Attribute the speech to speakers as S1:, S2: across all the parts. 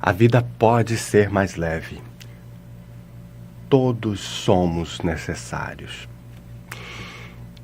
S1: A vida pode ser mais leve. Todos somos necessários.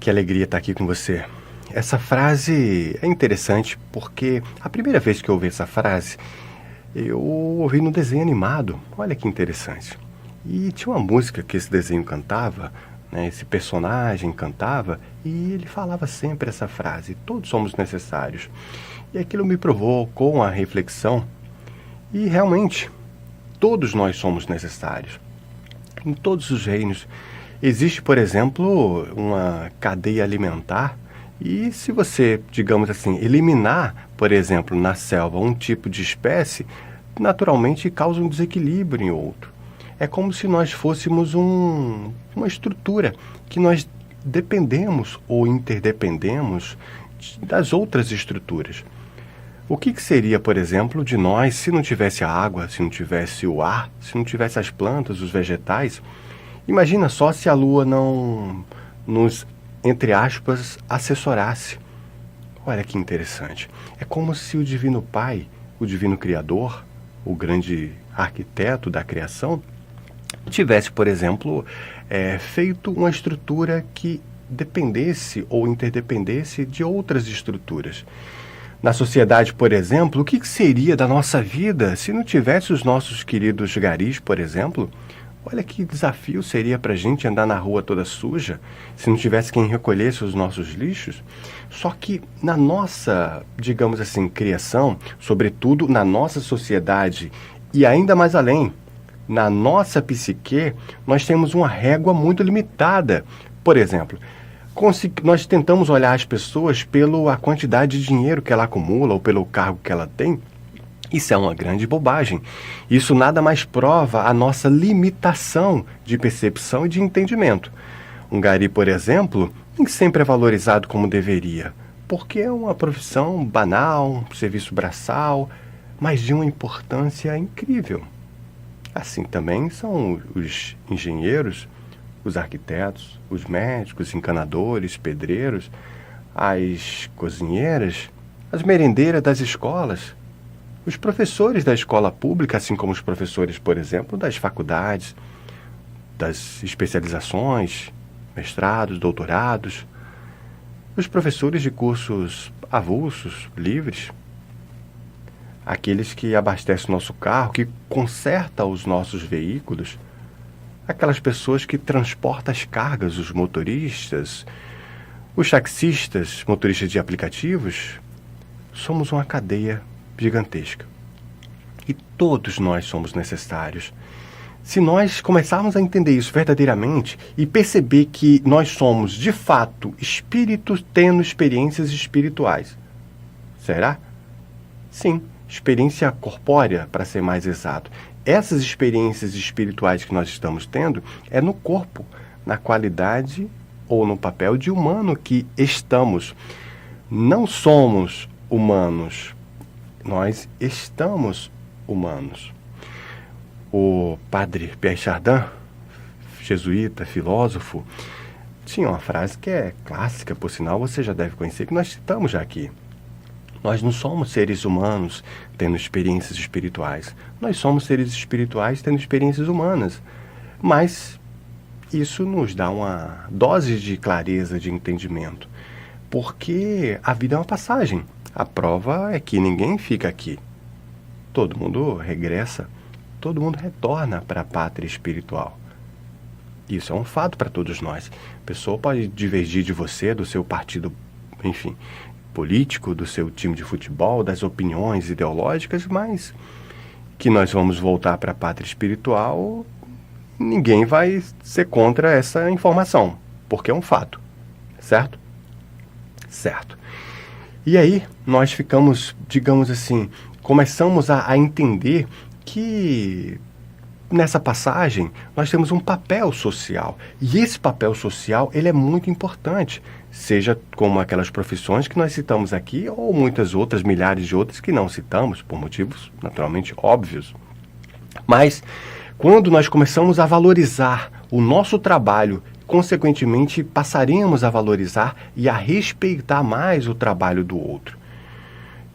S1: Que alegria estar aqui com você. Essa frase é interessante porque a primeira vez que eu ouvi essa frase, eu ouvi no desenho animado. Olha que interessante. E tinha uma música que esse desenho cantava, né, esse personagem cantava, e ele falava sempre essa frase: todos somos necessários. E aquilo me provocou a reflexão. E realmente, todos nós somos necessários. Em todos os reinos. Existe, por exemplo, uma cadeia alimentar, e se você, digamos assim, eliminar, por exemplo, na selva um tipo de espécie, naturalmente causa um desequilíbrio em outro. É como se nós fôssemos uma estrutura que nós dependemos ou interdependemos das outras estruturas. O que seria, por exemplo, de nós se não tivesse a água, se não tivesse o ar, se não tivesse as plantas, os vegetais? Imagina só se a Lua não nos, entre aspas, assessorasse. Olha que interessante. É como se o Divino Pai, o Divino Criador, o grande arquiteto da criação, tivesse, por exemplo, feito uma estrutura que dependesse ou interdependesse de outras estruturas. Na sociedade, por exemplo, o que seria da nossa vida se não tivesse os nossos queridos garis, por exemplo? Olha que desafio seria para a gente andar na rua toda suja, se não tivesse quem recolhesse os nossos lixos. Só que na nossa, digamos assim, criação, sobretudo na nossa sociedade e ainda mais além, na nossa psique, nós temos uma régua muito limitada. Por exemplo, nós tentamos olhar as pessoas pela quantidade de dinheiro que ela acumula ou pelo cargo que ela tem. Isso é uma grande bobagem. Isso nada mais prova a nossa limitação de percepção e de entendimento. Um gari, por exemplo, nem sempre é valorizado como deveria, porque é uma profissão banal, um serviço braçal, mas de uma importância incrível. Assim também são os engenheiros, os arquitetos, os médicos, encanadores, pedreiros, as cozinheiras, as merendeiras das escolas, os professores da escola pública, assim como os professores, por exemplo, das faculdades, das especializações, mestrados, doutorados, os professores de cursos avulsos, livres, aqueles que abastecem o nosso carro, que consertam os nossos veículos, aquelas pessoas que transportam as cargas, os motoristas, os taxistas, motoristas de aplicativos. Somos uma cadeia gigantesca. E todos nós somos necessários. Se nós começarmos a entender isso verdadeiramente e perceber que nós somos, de fato, espíritos tendo experiências espirituais. Será? Sim, experiência corpórea, para ser mais exato. Essas experiências espirituais que nós estamos tendo é no corpo, na qualidade ou no papel de humano que estamos. Não somos humanos, nós estamos humanos. O padre Pierre Chardin, jesuíta, filósofo, tinha uma frase que é clássica, por sinal você já deve conhecer, que nós citamos já aqui. Nós não somos seres humanos tendo experiências espirituais. Nós somos seres espirituais tendo experiências humanas. Mas isso nos dá uma dose de clareza, de entendimento. Porque a vida é uma passagem. A prova é que ninguém fica aqui. Todo mundo regressa, todo mundo retorna para a pátria espiritual. Isso é um fato para todos nós. A pessoa pode divergir de você, do seu partido, enfim, político, do seu time de futebol, das opiniões ideológicas, mas que nós vamos voltar para a pátria espiritual, ninguém vai ser contra essa informação, porque é um fato, certo? Certo. E aí nós ficamos, digamos assim, começamos a entender que nessa passagem nós temos um papel social, e esse papel social ele é muito importante, seja como aquelas profissões que nós citamos aqui ou muitas outras, milhares de outras que não citamos por motivos naturalmente óbvios. Mas quando nós começamos a valorizar o nosso trabalho, consequentemente passaremos a valorizar e a respeitar mais o trabalho do outro.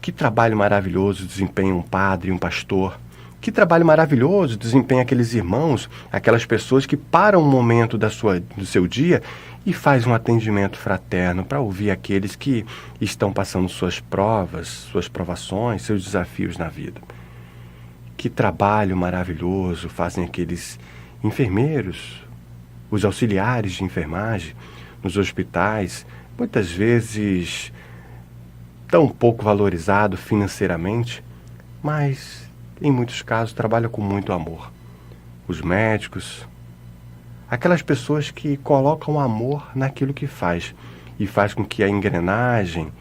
S1: Que trabalho maravilhoso desempenha um padre, um pastor, Que trabalho maravilhoso desempenha aqueles irmãos, aquelas pessoas que param um momento do seu dia e faz um atendimento fraterno para ouvir aqueles que estão passando suas provas, suas provações, seus desafios na vida. Que trabalho maravilhoso fazem aqueles enfermeiros, os auxiliares de enfermagem nos hospitais, muitas vezes tão pouco valorizado financeiramente, mas em muitos casos trabalham com muito amor. Os médicos, aquelas pessoas que colocam amor naquilo que faz e faz com que a engrenagem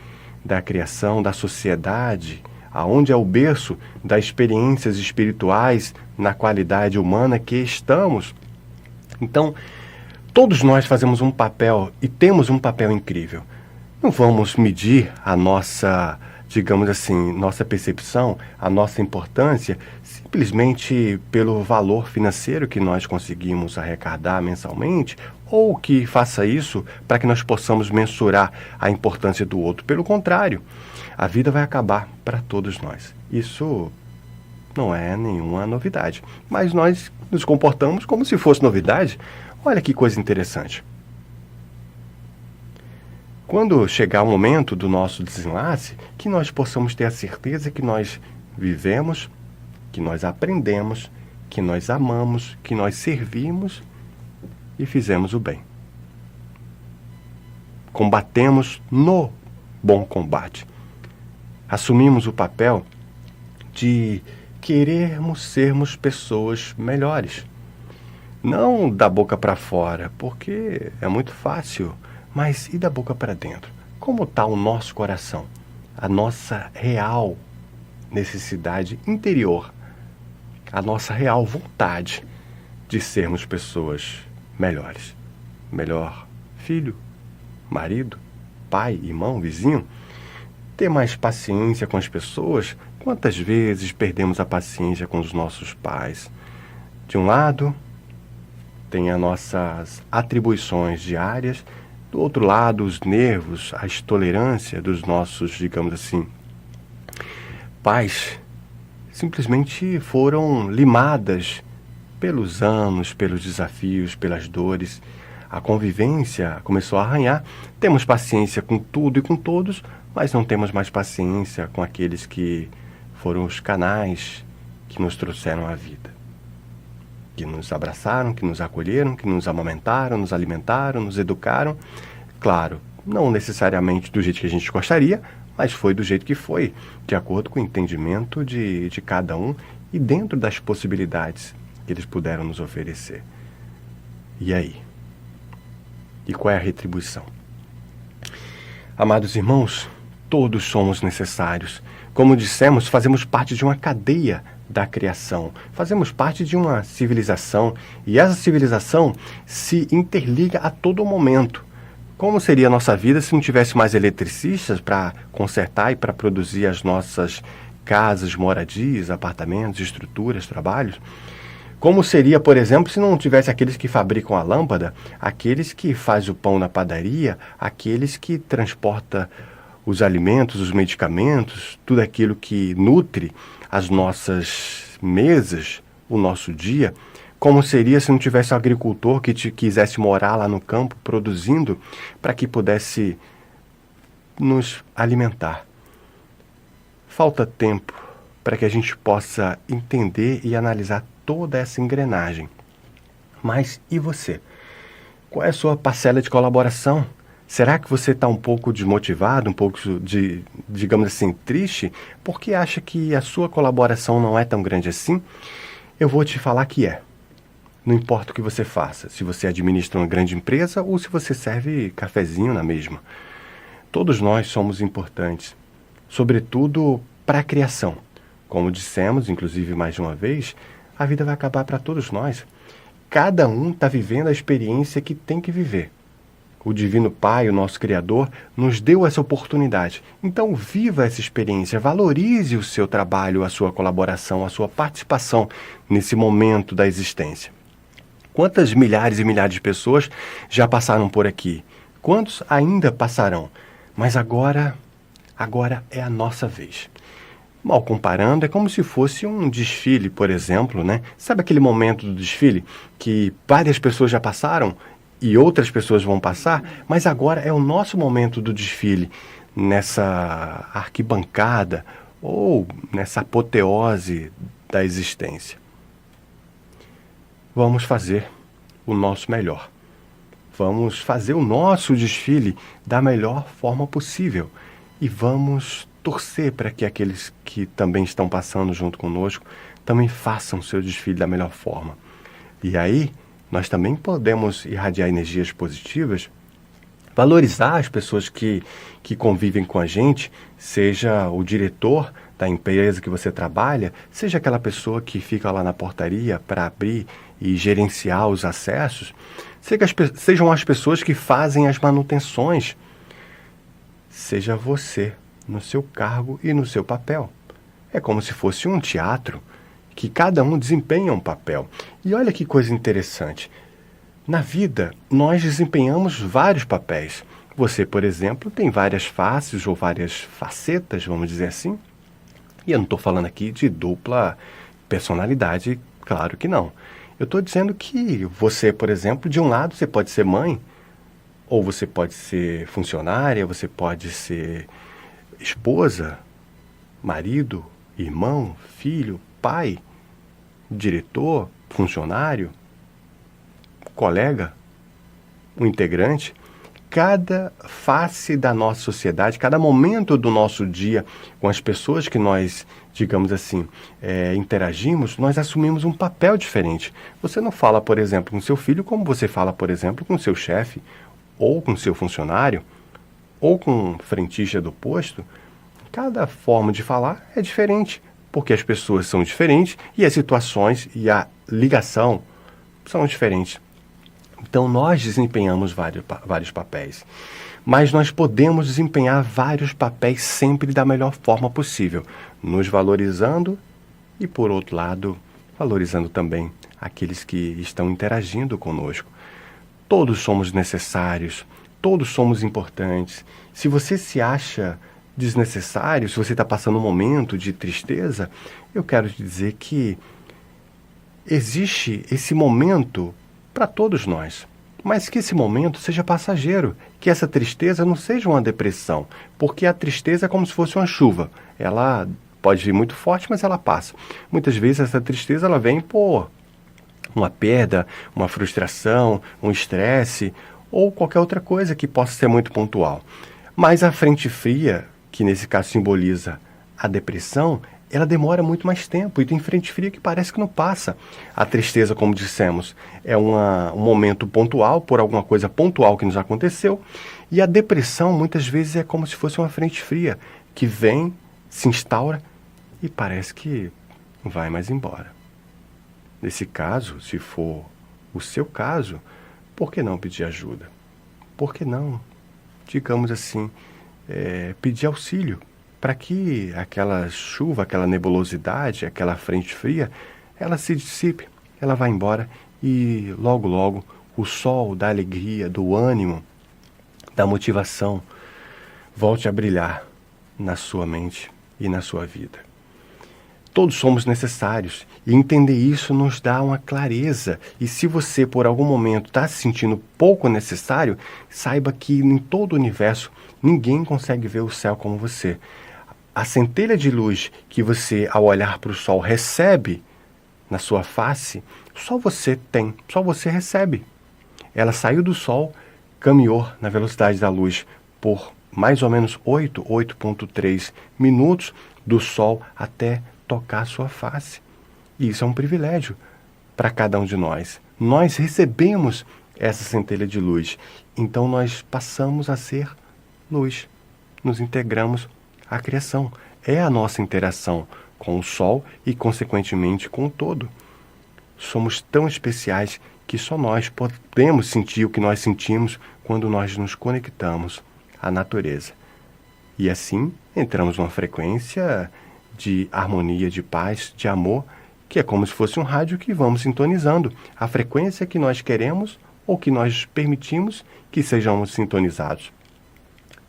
S1: da criação, da sociedade, aonde é o berço das experiências espirituais na qualidade humana que estamos. Então, todos nós fazemos um papel e temos um papel incrível. Não vamos medir a nossa, digamos assim, nossa percepção, a nossa importância, simplesmente pelo valor financeiro que nós conseguimos arrecadar mensalmente, ou que faça isso para que nós possamos mensurar a importância do outro. Pelo contrário, a vida vai acabar para todos nós. Isso não é nenhuma novidade, mas nós nos comportamos como se fosse novidade. Olha que coisa interessante. Quando chegar o momento do nosso desenlace, que nós possamos ter a certeza que nós vivemos, que nós aprendemos, que nós amamos, que nós servimos e fizemos o bem. Combatemos no bom combate. Assumimos o papel de querermos sermos pessoas melhores. Não da boca para fora, porque é muito fácil, mas e da boca para dentro? Como está o nosso coração? A nossa real necessidade interior, a nossa real vontade de sermos pessoas melhores. Melhor filho, marido, pai, irmão, vizinho. Ter mais paciência com as pessoas. Quantas vezes perdemos a paciência com os nossos pais? De um lado, tem as nossas atribuições diárias, do outro lado, os nervos, a intolerância dos nossos, digamos assim, pais, simplesmente foram limadas pelos anos, pelos desafios, pelas dores. A convivência começou a arranhar. Temos paciência com tudo e com todos, mas não temos mais paciência com aqueles que foram os canais que nos trouxeram a vida. Que nos abraçaram, que nos acolheram, que nos amamentaram, nos alimentaram, nos educaram. Claro, não necessariamente do jeito que a gente gostaria, mas foi do jeito que foi, de acordo com o entendimento de cada um e dentro das possibilidades que eles puderam nos oferecer. E aí? E qual é a retribuição? Amados irmãos, todos somos necessários. Como dissemos, fazemos parte de uma cadeia da criação. Fazemos parte de uma civilização e essa civilização se interliga a todo momento. Como seria a nossa vida se não tivesse mais eletricistas para consertar e para produzir as nossas casas, moradias, apartamentos, estruturas, trabalhos? Como seria, por exemplo, se não tivesse aqueles que fabricam a lâmpada, aqueles que fazem o pão na padaria, aqueles que transportam os alimentos, os medicamentos, tudo aquilo que nutre as nossas mesas, o nosso dia? Como seria se não tivesse um agricultor que quisesse morar lá no campo produzindo para que pudesse nos alimentar? Falta tempo para que a gente possa entender e analisar toda essa engrenagem. Mas e você? Qual é a sua parcela de colaboração? Será que você está um pouco desmotivado, um pouco, digamos assim, triste, porque acha que a sua colaboração não é tão grande assim? Eu vou te falar que é. Não importa o que você faça, se você administra uma grande empresa ou se você serve cafezinho na mesma. Todos nós somos importantes, sobretudo para a criação. Como dissemos, inclusive mais de uma vez, a vida vai acabar para todos nós. Cada um está vivendo a experiência que tem que viver. O Divino Pai, o nosso Criador, nos deu essa oportunidade. Então, viva essa experiência, valorize o seu trabalho, a sua colaboração, a sua participação nesse momento da existência. Quantas milhares e milhares de pessoas já passaram por aqui? Quantos ainda passarão? Mas agora é a nossa vez. Mal comparando, é como se fosse um desfile, por exemplo, né? Sabe aquele momento do desfile que várias pessoas já passaram e outras pessoas vão passar, mas agora é o nosso momento do desfile, nessa arquibancada ou nessa apoteose da existência. Vamos fazer o nosso melhor. Vamos fazer o nosso desfile da melhor forma possível e vamos torcer para que aqueles que também estão passando junto conosco também façam seu desfile da melhor forma. E aí, nós também podemos irradiar energias positivas, valorizar as pessoas que convivem com a gente, seja o diretor da empresa que você trabalha, seja aquela pessoa que fica lá na portaria para abrir e gerenciar os acessos, sejam as pessoas que fazem as manutenções, seja você no seu cargo e no seu papel. É como se fosse um teatro, que cada um desempenha um papel. E olha que coisa interessante. Na vida, nós desempenhamos vários papéis. Você, por exemplo, tem várias faces ou várias facetas, vamos dizer assim. E eu não estou falando aqui de dupla personalidade, claro que não. Eu estou dizendo que você, por exemplo, de um lado você pode ser mãe, ou você pode ser funcionária, você pode ser esposa, marido, irmão, filho, pai, diretor, funcionário, colega, um integrante. Cada face da nossa sociedade, cada momento do nosso dia com as pessoas que nós, digamos assim, interagimos, nós assumimos um papel diferente. Você não fala, por exemplo, com seu filho como você fala, por exemplo, com seu chefe, ou com seu funcionário, ou com o frentista do posto. Cada forma de falar é diferente, porque as pessoas são diferentes e as situações e a ligação são diferentes. Então, nós desempenhamos vários papéis, mas nós podemos desempenhar vários papéis sempre da melhor forma possível, nos valorizando e, por outro lado, valorizando também aqueles que estão interagindo conosco. Todos somos necessários, todos somos importantes. Se você se acha desnecessário, se você está passando um momento de tristeza, eu quero te dizer que existe esse momento para todos nós, mas que esse momento seja passageiro, que essa tristeza não seja uma depressão, porque a tristeza é como se fosse uma chuva. Ela pode vir muito forte, mas ela passa. Muitas vezes essa tristeza ela vem por uma perda, uma frustração, um estresse ou qualquer outra coisa que possa ser muito pontual. Mas a frente fria, que nesse caso simboliza a depressão, ela demora muito mais tempo e tem frente fria que parece que não passa. A tristeza, como dissemos, é um momento pontual, por alguma coisa pontual que nos aconteceu, e a depressão muitas vezes é como se fosse uma frente fria, que vem, se instaura e parece que não vai mais embora. Nesse caso, se for o seu caso, por que não pedir ajuda? Por que não, digamos assim, pedir auxílio? Para que aquela chuva, aquela nebulosidade, aquela frente fria, ela se dissipe, ela vai embora e logo, logo o sol da alegria, do ânimo, da motivação volte a brilhar na sua mente e na sua vida. Todos somos necessários e entender isso nos dá uma clareza. E se você por algum momento está se sentindo pouco necessário, saiba que em todo o universo ninguém consegue ver o céu como você. A centelha de luz que você, ao olhar para o sol, recebe na sua face, só você tem, só você recebe. Ela saiu do sol, caminhou na velocidade da luz por mais ou menos 8,3 minutos do sol até tocar a sua face. E isso é um privilégio para cada um de nós. Nós recebemos essa centelha de luz, então nós passamos a ser luz, nos integramos à criação. É a nossa interação com o sol e, consequentemente, com o todo. Somos tão especiais que só nós podemos sentir o que nós sentimos quando nós nos conectamos à natureza. E assim entramos numa frequência de harmonia, de paz, de amor, que é como se fosse um rádio que vamos sintonizando a frequência que nós queremos ou que nós permitimos que sejamos sintonizados.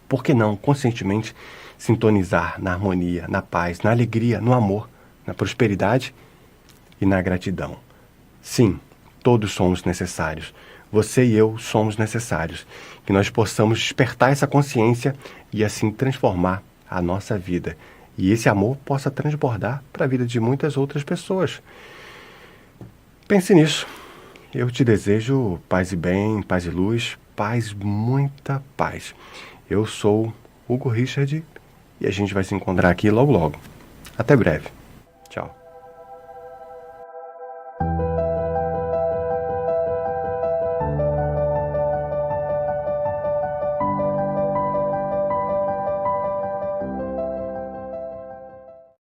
S1: Por que não, conscientemente, sintonizar na harmonia, na paz, na alegria, no amor, na prosperidade e na gratidão. Sim, todos somos necessários. Você e eu somos necessários. Que nós possamos despertar essa consciência e assim transformar a nossa vida. E esse amor possa transbordar para a vida de muitas outras pessoas. Pense nisso. Eu te desejo paz e bem, paz e luz, paz, muita paz. Eu sou Hugo Richard e a gente vai se encontrar aqui logo logo. Até breve. Tchau.